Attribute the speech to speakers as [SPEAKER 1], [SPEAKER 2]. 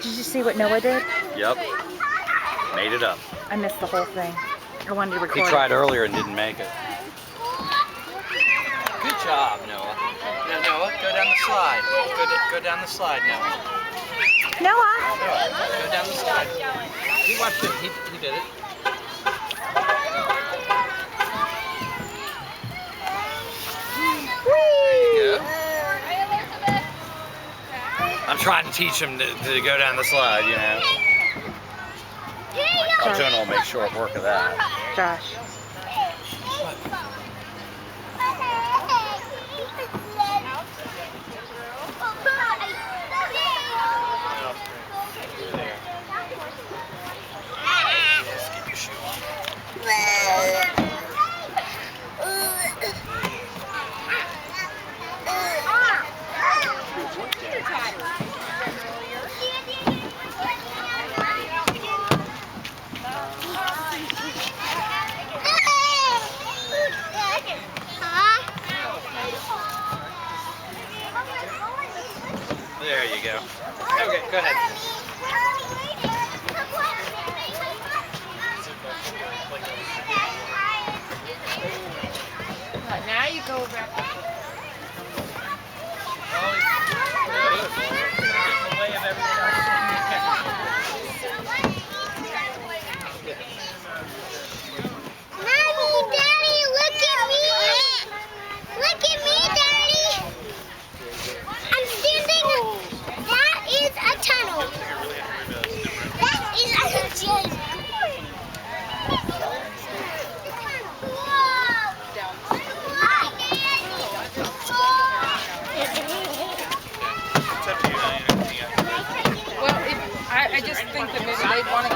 [SPEAKER 1] Did you see what Noah did?
[SPEAKER 2] Yep. Made it up.
[SPEAKER 1] I missed the whole thing. I wanted to record
[SPEAKER 2] He tried
[SPEAKER 1] it.
[SPEAKER 2] earlier and didn't make it. Good job, Noah. Now, Noah, go down the slide. Go down the slide, Noah.
[SPEAKER 1] Noah!
[SPEAKER 2] Go down the slide. He watched it. He did it. There you go. I'm trying to teach him to go down the slide, you know. Jonah will make short work of that.
[SPEAKER 1] Josh.
[SPEAKER 2] Get your shoe on. There you go. Okay, go ahead.
[SPEAKER 3] Now you go back.
[SPEAKER 4] Mommy, Daddy, look at me! Look at me, Daddy! I'm standing. That is a tunnel. That is a gym.
[SPEAKER 3] Well, I just think that maybe they want to